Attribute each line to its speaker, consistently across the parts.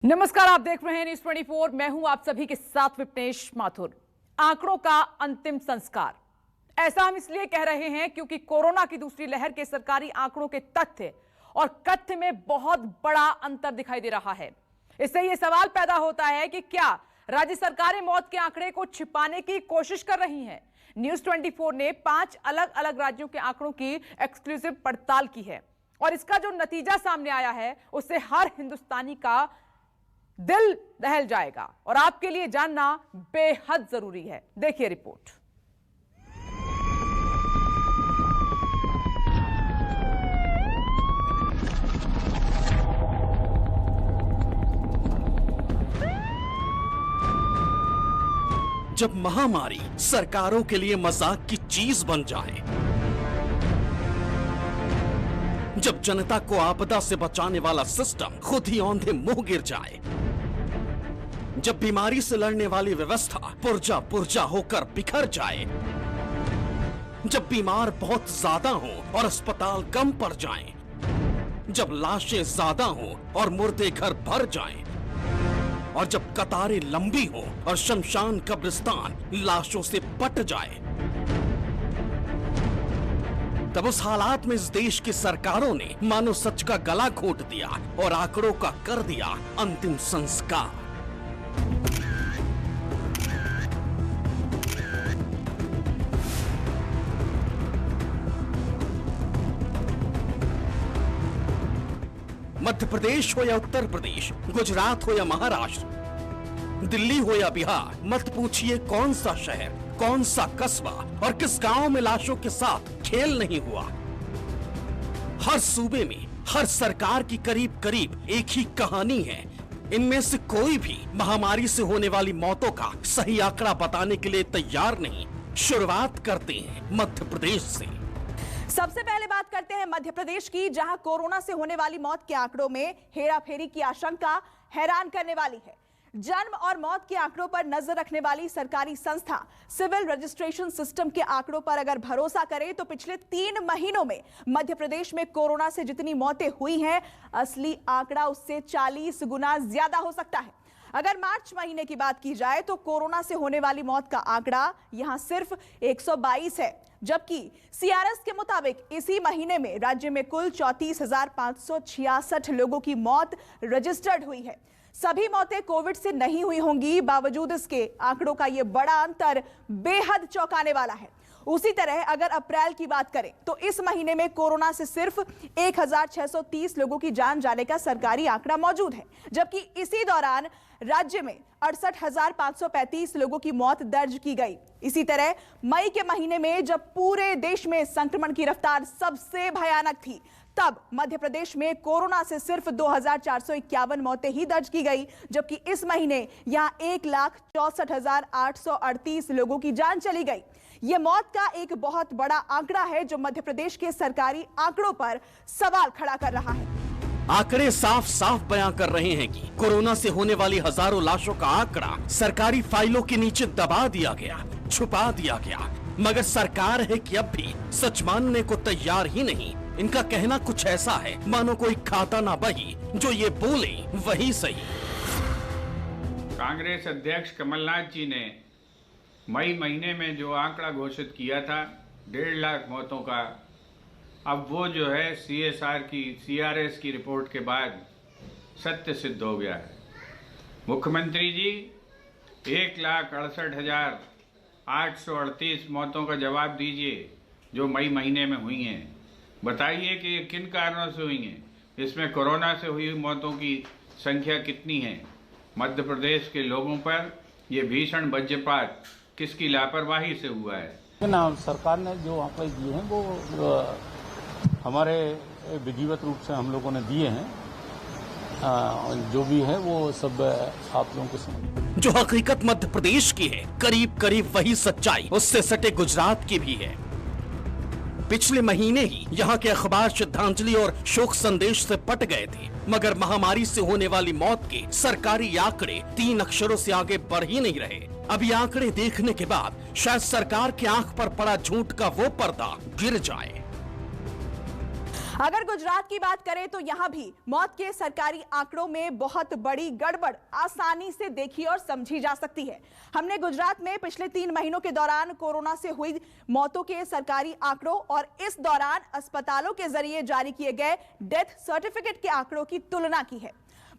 Speaker 1: नमस्कार, आप देख रहे हैं न्यूज़ 24। मैं हूं आप सभी के साथ विपनेश माथुर। आंकड़ों का अंतिम संस्कार, ऐसा हम इसलिए कह रहे हैं क्योंकि कोरोना की दूसरी लहर के सरकारी आंकड़ों के तथ्य और कथ्य में बहुत बड़ा अंतर दिखाई दे रहा है। इससे यह सवाल पैदा होता है कि क्या राज्य सरकारें मौत के आंकड़े को छिपाने की कोशिश कर रही हैं? न्यूज़ 24 ने 5 अलग अलग राज्यों के आंकड़ों की एक्सक्लूसिव पड़ताल की है और इसका जो नतीजा सामने आया है उससे हर हिंदुस्तानी का दिल दहल जाएगा और आपके लिए जानना बेहद जरूरी है। देखिए रिपोर्ट।
Speaker 2: जब महामारी सरकारों के लिए मजाक की चीज बन जाए, जब जनता को आपदा से बचाने वाला सिस्टम खुद ही औंधे मुंह गिर जाए, जब बीमारी से लड़ने वाली व्यवस्था पुर्जा पुर्जा होकर बिखर जाए, जब बीमार बहुत ज्यादा हो और अस्पताल कम पड़ जाएं, जब लाशें ज्यादा हो और मुर्दे घर भर जाएं, और जब कतारें लंबी हो और शमशान कब्रिस्तान लाशों से पट जाए, तब उस हालात में इस देश की सरकारों ने मानो सच का गला घोट दिया और आंकड़ों का कर दिया अंतिम संस्कार। मध्य प्रदेश हो या उत्तर प्रदेश, गुजरात हो या महाराष्ट्र, दिल्ली हो या बिहार, मत पूछिए कौन सा शहर, कौन सा कस्बा और किस गांव में लाशों के साथ खेल नहीं हुआ। हर सूबे में हर सरकार की करीब करीब एक ही कहानी है। इनमें से कोई भी महामारी से होने वाली मौतों का सही आंकड़ा बताने के लिए तैयार नहीं। शुरुआत करते हैं मध्य प्रदेश से।
Speaker 3: सबसे पहले बात करते हैं मध्य प्रदेश की, जहां कोरोना से होने वाली मौत के आंकड़ों में हेराफेरी की आशंका हैरान करने वाली है। जन्म और मौत के आंकड़ों पर नजर रखने वाली सरकारी संस्था सिविल रजिस्ट्रेशन सिस्टम के आंकड़ों पर अगर भरोसा करें तो पिछले 3 महीनों में मध्य प्रदेश में कोरोना से जितनी मौतें हुई हैं, असली आंकड़ा उससे 40 गुना ज्यादा हो सकता है। अगर मार्च महीने की बात की जाए तो कोरोना से होने वाली मौत का आंकड़ा यहां सिर्फ 122 है, जबकि सीआरएस के मुताबिक इसी महीने में राज्य में कुल 34,566 लोगों की मौत रजिस्टर्ड हुई है। सभी मौतें कोविड से नहीं हुई होंगी, बावजूद इसके आंकड़ों का यह बड़ा अंतर बेहद चौंकाने वाला है। उसी तरह अगर अप्रैल की बात करें तो इस महीने में कोरोना से सिर्फ 1,630 लोगों की जान जाने का सरकारी आंकड़ा मौजूद है, जबकि इसी दौरान राज्य में 68,535 लोगों की मौत दर्ज की गई। इसी तरह मई के महीने में जब पूरे देश में संक्रमण की रफ्तार सबसे भयानक थी, तब मध्य प्रदेश में कोरोना से सिर्फ 2,451 मौतें ही दर्ज की गई, जबकि इस महीने यहां 1,64,838 लोगों की जान चली गई। यह मौत का एक बहुत बड़ा आंकड़ा है जो मध्य प्रदेश के सरकारी आंकड़ों पर सवाल खड़ा कर रहा है।
Speaker 2: आंकड़े साफ साफ बयां कर रहे हैं कि कोरोना से होने वाली हजारों लाशों का आंकड़ा सरकारी फाइलों के नीचे दबा दिया गया, छुपा दिया गया, मगर सरकार है कि अब भी सच मानने को तैयार ही नहीं। इनका कहना कुछ ऐसा है मानो कोई खाता ना बही, जो ये बोले वही सही।
Speaker 4: कांग्रेस अध्यक्ष कमलनाथ जी ने मई महीने में जो आंकड़ा घोषित किया था 1.5 लाख मौतों का, अब वो जो है सीआरएस की रिपोर्ट के बाद सत्य सिद्ध हो गया है। मुख्यमंत्री जी 1,68,838 मौतों का जवाब दीजिए जो मई महीने में हुई हैं। बताइए कि ये किन कारणों से हुई हैं, इसमें कोरोना से हुई मौतों की संख्या कितनी है। मध्य प्रदेश के लोगों पर ये भीषण वज्रपात किसकी लापरवाही से हुआ है।
Speaker 5: ना सरकार ने जो आंकड़े दिए हैं वो हमारे विधिवत रूप से हम लोगों ने दिए हैं, जो भी है वो सब आप लोगों को समझ।
Speaker 2: जो हकीकत मध्य प्रदेश की है करीब करीब वही सच्चाई उससे सटे गुजरात की भी है। पिछले महीने ही यहाँ के अखबार श्रद्धांजलि और शोक संदेश से पट गए थे, मगर महामारी से होने वाली मौत के सरकारी आंकड़े 3 अक्षरों से आगे बढ़ ही नहीं रहे। अब ये आंकड़े देखने के बाद शायद सरकार की आंख पर पड़ा झूठ का वो पर्दा गिर जाए।
Speaker 3: अगर गुजरात की बात करें तो यहां भी मौत के सरकारी आंकड़ों में बहुत बड़ी गड़बड़ आसानी से देखी और समझी जा सकती है। हमने गुजरात में पिछले 3 महीनों के दौरान कोरोना से हुई मौतों के सरकारी आंकड़ों और इस दौरान अस्पतालों के जरिए जारी किए गए डेथ सर्टिफिकेट के आंकड़ों की तुलना की है।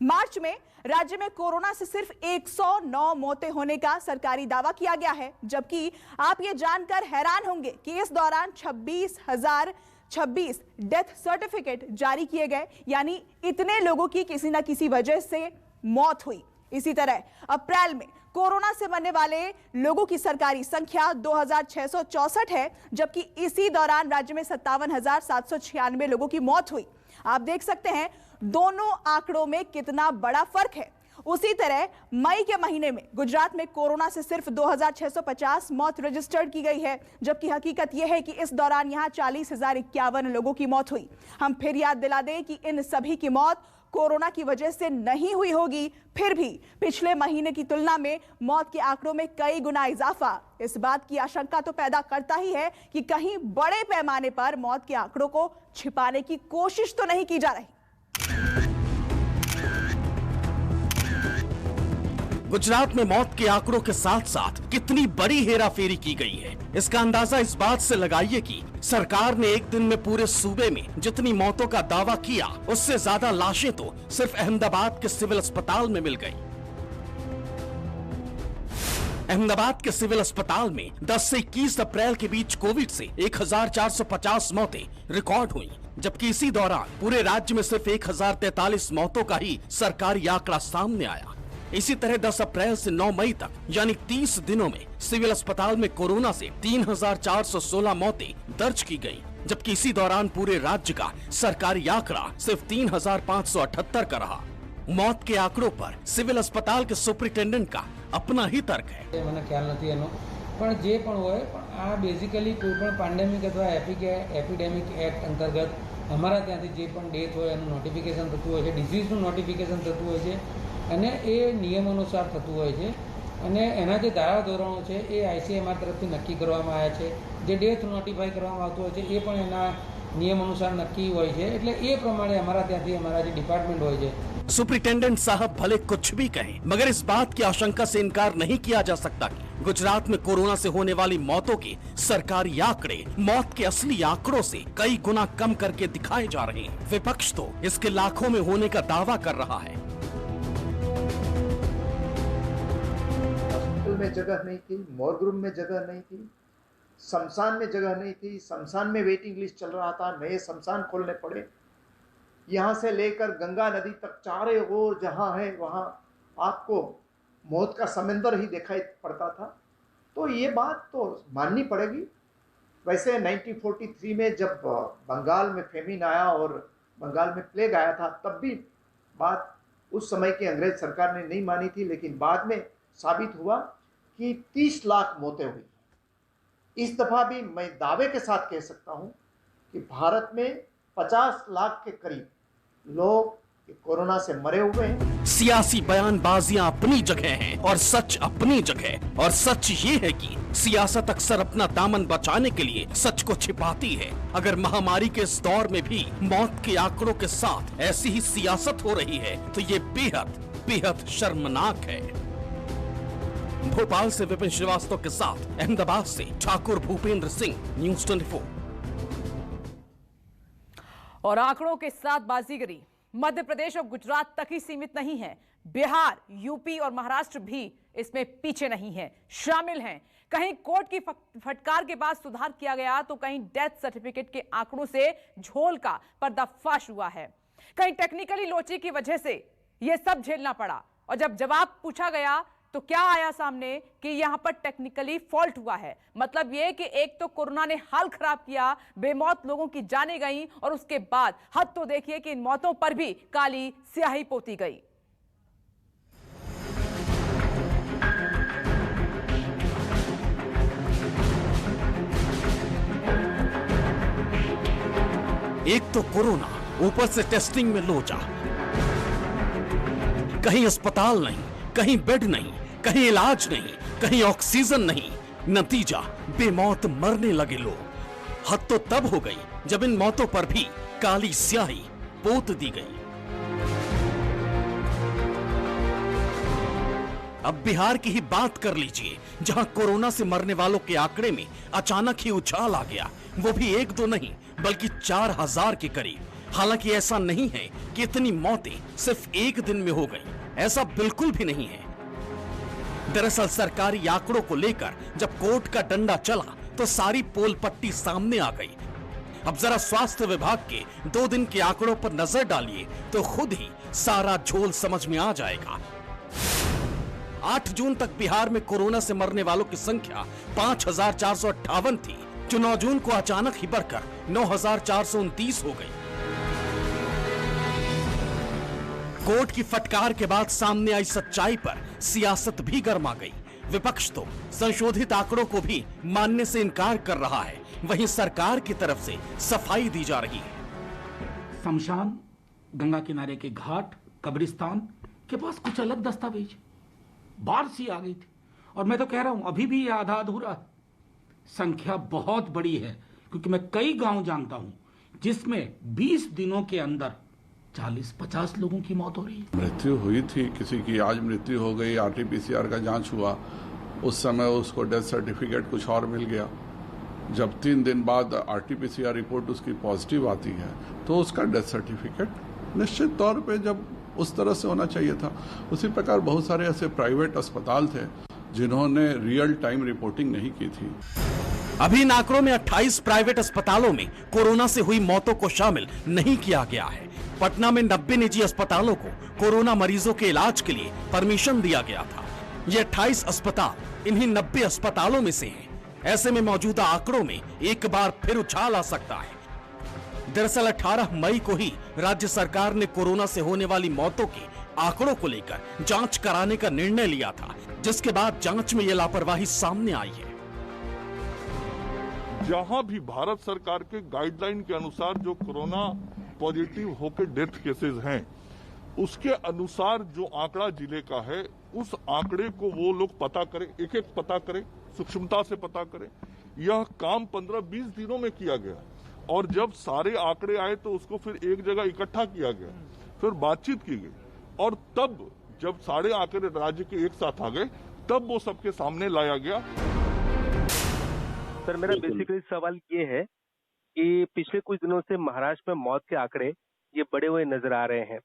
Speaker 3: मार्च में राज्य में कोरोना से सिर्फ 109 मौतें होने का सरकारी दावा किया गया है, जबकि आप ये जानकर हैरान होंगे कि इस दौरान 26,026 डेथ सर्टिफिकेट जारी किए गए, यानी इतने लोगों की किसी न किसी वजह से मौत हुई। इसी तरह अप्रैल में कोरोना से मरने वाले लोगों की सरकारी संख्या 2,664 है, जबकि इसी दौरान राज्य में 57,796 लोगों की मौत हुई। आप देख सकते हैं दोनों आंकड़ों में कितना बड़ा फर्क है। उसी तरह मई के महीने में गुजरात में कोरोना से सिर्फ 2,650 मौत रजिस्टर्ड की गई है, जबकि हकीकत यह है कि इस दौरान यहां 40,051 लोगों की मौत हुई। हम फिर याद दिला दें कि इन सभी की मौत कोरोना की वजह से नहीं हुई होगी, फिर भी पिछले महीने की तुलना में मौत के आंकड़ों में कई गुना इजाफा इस बात की आशंका तो पैदा करता ही है कि कहीं बड़े पैमाने पर मौत के आंकड़ों को छिपाने की कोशिश तो नहीं की जा रही।
Speaker 2: गुजरात में मौत के आंकड़ों के साथ साथ कितनी बड़ी हेराफेरी की गई है, इसका अंदाजा इस बात से लगाइए कि सरकार ने एक दिन में पूरे सूबे में जितनी मौतों का दावा किया, उससे ज्यादा लाशें तो सिर्फ अहमदाबाद के सिविल अस्पताल में मिल गई। अहमदाबाद के सिविल अस्पताल में 10 से 21 अप्रैल के बीच कोविड से 1,450 मौतें रिकॉर्ड हुई, जबकि इसी दौरान पूरे राज्य में सिर्फ 1,043 मौतों का ही सरकारी आंकड़ा सामने आया। इसी तरह 10 अप्रैल से 9 मई तक यानी 30 दिनों में सिविल अस्पताल में कोरोना से 3,416 मौतें दर्ज की गयी, जबकि इसी दौरान पूरे राज्य का सरकारी आंकड़ा सिर्फ 3,578 का रहा। मौत के आंकड़ों पर सिविल अस्पताल के सुपरिटेंडेंट का अपना ही तर्क है।
Speaker 6: મને ખ્યાલ નથી એનો, પણ જે પણ હોય, પણ આ બેઝિકલી કોઈ પણ પેન્ડેમિક અથવા એપિડેમિક એક્ટ અંતર્ગત અમારા ત્યાંથી જે પણ ડેથ હોય એનું નોટિફિકેશન થતું હોય છે, ડિઝીઝનું નોટિફિકેશન થતું હોય છે અને એ નિયમાનુસાર થતું હોય છે અને એના જે ધારા ધોરણો છે એ ICMR તરફથી નક્કી કરવામાં આવ્યા છે। જે ડેથ નોટિફાઈ કરવામાં આવતું હોય છે એ પણ એના નિયમ અનુસાર નક્કી હોય છે, એટલે એ પ્રમાણે અમારા ત્યાંથી અમારા જે ડિપાર્ટમેન્ટ હોય છે।
Speaker 2: सुपरिटेंडेंट साहब भले कुछ भी कहें, मगर इस बात की आशंका से इनकार नहीं किया जा सकता कि गुजरात में कोरोना से होने वाली मौतों के सरकारी आंकड़े मौत के असली आंकड़ों से कई गुना कम करके दिखाए जा रहे हैं। विपक्ष तो इसके लाखों में होने का दावा कर रहा है।
Speaker 7: हॉस्पिटल में जगह नहीं थी, मॉर्ग रूम में जगह नहीं थी, शमशान में जगह नहीं थी, शमशान में वेटिंग लिस्ट चल रहा था, नए शमशान खोलने पड़े। यहाँ से लेकर गंगा नदी तक चारों ओर जहाँ है वहाँ आपको मौत का समंदर ही दिखाई पड़ता था। तो ये बात तो माननी पड़ेगी। वैसे 1943 में जब बंगाल में फेमिन आया और बंगाल में प्लेग आया था, तब भी बात उस समय की अंग्रेज सरकार ने नहीं मानी थी, लेकिन बाद में साबित हुआ कि 30 लाख मौतें हुई। इस दफ़ा भी मैं दावे के साथ कह सकता हूँ कि भारत में 50 लाख के करीब लोग कोरोना से मरे हुए हैं।
Speaker 2: सियासी बयानबाजियां अपनी जगह हैं और सच अपनी जगह, और सच ये है कि सियासत अक्सर अपना दामन बचाने के लिए सच को छिपाती है। अगर महामारी के इस दौर में भी मौत के आंकड़ों के साथ ऐसी ही सियासत हो रही है तो ये बेहद बेहद शर्मनाक है। भोपाल से विपिन श्रीवास्तव के साथ अहमदाबाद से ठाकुर भूपेंद्र सिंह, न्यूज़ 24।
Speaker 1: और आंकड़ों के साथ बाजीगरी मध्य प्रदेश और गुजरात तक ही सीमित नहीं है, बिहार, यूपी और महाराष्ट्र भी इसमें पीछे नहीं है, शामिल हैं। कहीं कोर्ट की फटकार के बाद सुधार किया गया तो कहीं डेथ सर्टिफिकेट के आंकड़ों से झोल का पर्दाफाश हुआ है। कहीं टेक्निकली लोची की वजह से यह सब झेलना पड़ा, और जब जवाब पूछा गया तो क्या आया सामने कि यहां पर टेक्निकली फॉल्ट हुआ है। मतलब यह कि एक तो कोरोना ने हाल खराब किया, बेमौत लोगों की जाने गई, और उसके बाद हद तो देखिए कि इन मौतों पर भी काली स्याही पोती गई।
Speaker 2: एक तो कोरोना, ऊपर से टेस्टिंग में लोचा, कहीं अस्पताल नहीं, कहीं बेड नहीं, कहीं इलाज नहीं, कहीं ऑक्सीजन नहीं, नतीजा बेमौत मरने लगे लोग। हद तो तब हो गई जब इन मौतों पर भी काली स्याही पोत दी गई। अब बिहार की ही बात कर लीजिए, जहां कोरोना से मरने वालों के आंकड़े में अचानक ही उछाल आ गया, वो भी 1-2 नहीं बल्कि 4000 के करीब। हालांकि ऐसा नहीं है कि इतनी मौतें सिर्फ एक दिन में हो गई, ऐसा बिल्कुल भी नहीं है। दरअसल सरकारी आंकड़ों को लेकर जब कोर्ट का डंडा चला तो सारी पोल पट्टी सामने आ गई। अब जरा स्वास्थ्य विभाग के 2 दिन के आंकड़ों पर नजर डालिए तो खुद ही सारा झोल समझ में आ जाएगा। 8 जून तक बिहार में कोरोना से मरने वालों की संख्या 5458 थी, जो 9 जून को अचानक ही बढ़कर 9429 हो गई। कोर्ट की फटकार के बाद सामने आई सच्चाई पर सियासत भी गर्मा गई। विपक्ष तो संशोधित आंकड़ों को भी मानने से इनकार कर रहा है, वहीं सरकार की तरफ से सफाई दी जा रही है।
Speaker 8: शमशान, गंगा किनारे के घाट, कब्रिस्तान के पास कुछ अलग दस्तावेज, बाढ़ सी आ गई थी। और मैं तो कह रहा हूं अभी भी ये आधा अधूरा है। संख्या बहुत बड़ी है, क्योंकि मैं कई गांव जानता हूं जिसमें 20 दिनों के अंदर 40-50 लोगों की मौत हो रही है।
Speaker 9: मृत्यु हुई थी किसी की, आज मृत्यु हो गई, RT-PCR का जांच हुआ, उस समय उसको डेथ सर्टिफिकेट कुछ और मिल गया। जब 3 दिन बाद RT-PCR रिपोर्ट उसकी पॉजिटिव आती है तो उसका डेथ सर्टिफिकेट निश्चित तौर पे जब उस तरह से होना चाहिए था। उसी प्रकार बहुत सारे ऐसे प्राइवेट अस्पताल थे जिन्होंने रियल टाइम रिपोर्टिंग नहीं की थी।
Speaker 2: अभी इन आंकड़ों में 28 प्राइवेट अस्पतालों में कोरोना से हुई मौतों को शामिल नहीं किया गया है। पटना में 90 निजी अस्पतालों को कोरोना मरीजों के इलाज के लिए परमिशन दिया गया था। ये 28 अस्पताल इन्हीं 90 अस्पतालों में से हैं। ऐसे में मौजूदा आंकड़ों में एक बार फिर उछाल आ सकता है। दरअसल 18 मई को ही राज्य सरकार ने कोरोना से होने वाली मौतों के आंकड़ों को लेकर जांच कराने का निर्णय लिया था, जिसके बाद जांच में ये लापरवाही सामने आई है।
Speaker 10: जहां भी भारत सरकार के गाइडलाइन के अनुसार जो कोरोना पॉजिटिव होकर डेथ केसेस हैं, उसके अनुसार जो आंकड़ा जिले का है, उस आंकड़े को वो लोग पता करें, एक-एक पता करें, सूक्ष्मता से पता करें। यह काम 15-20 दिनों में किया गया और जब सारे आंकड़े आए तो उसको फिर एक जगह इकट्ठा किया गया, फिर बातचीत की गई और तब जब सारे आंकड़े राज्य के एक साथ आ गए तब वो सबके सामने लाया गया।
Speaker 11: सर, मेरा बेसिकली सवाल ये है कि पिछले कुछ दिनों से महाराष्ट्र में मौत के आंकड़े ये बढ़े हुए नजर आ रहे हैं।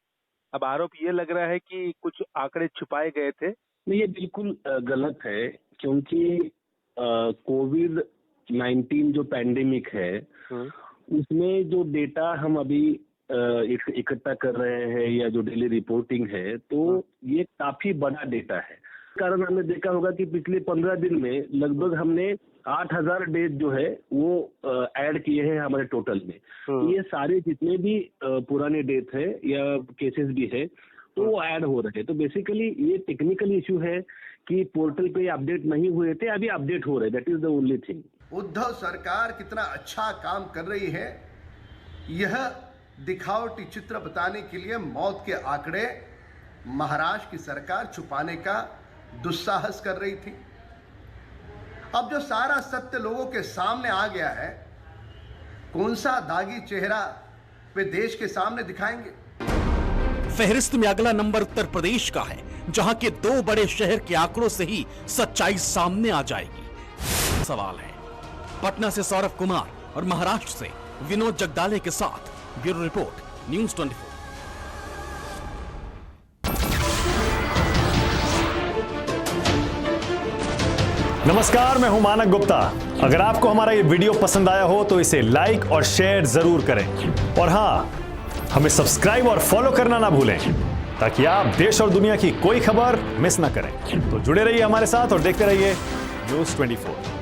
Speaker 11: अब आरोप ये लग रहा है कि कुछ आंकड़े छुपाए गए थे।
Speaker 12: नहीं, ये बिल्कुल गलत है, क्योंकि कोविड-19 जो पैंडेमिक है उसमें जो डेटा हम अभी इकट्ठा कर रहे हैं या जो डेली रिपोर्टिंग है, तो ये काफी बड़ा डेटा है। कारण हमने देखा होगा कि पिछले 15 दिन में लगभग हमने 8000 डेथ जो है वो ऐड किए हैं हमारे टोटल में। ये सारे जितने भी पुराने डेथ है या केसेस भी है तो वो ऐड हो रहे हैं। तो बेसिकली ये टेक्निकल इश्यू है कि पोर्टल पे अपडेट नहीं हुए थे, अभी अपडेट हो रहे हैं। That is the only thing.
Speaker 13: Uddhav सरकार कितना अच्छा काम कर रही है, यह दिखावटी चित्र बताने के लिए मौत के आंकड़े महाराष्ट्र की सरकार छुपाने का दुस्साहस कर रही थी। अब जो सारा सत्य लोगों के सामने आ गया है, कौन सा दागी चेहरा वे देश के सामने दिखाएंगे?
Speaker 2: फहरिस्त में अगला नंबर उत्तर प्रदेश का है, जहां के 2 बड़े शहर के आंकड़ों से ही सच्चाई सामने आ जाएगी। सवाल है पटना से सौरभ कुमार और महाराष्ट्र से विनोद जगदाले के साथ ब्यूरो रिपोर्ट, न्यूज़ 24।
Speaker 14: नमस्कार, मैं हूं मानक गुप्ता। अगर आपको हमारा ये वीडियो पसंद आया हो तो इसे लाइक और शेयर जरूर करें, और हां, हमें सब्सक्राइब और फॉलो करना ना भूलें ताकि आप देश और दुनिया की कोई खबर मिस ना करें। तो जुड़े रहिए हमारे साथ और देखते रहिए न्यूज़ 24।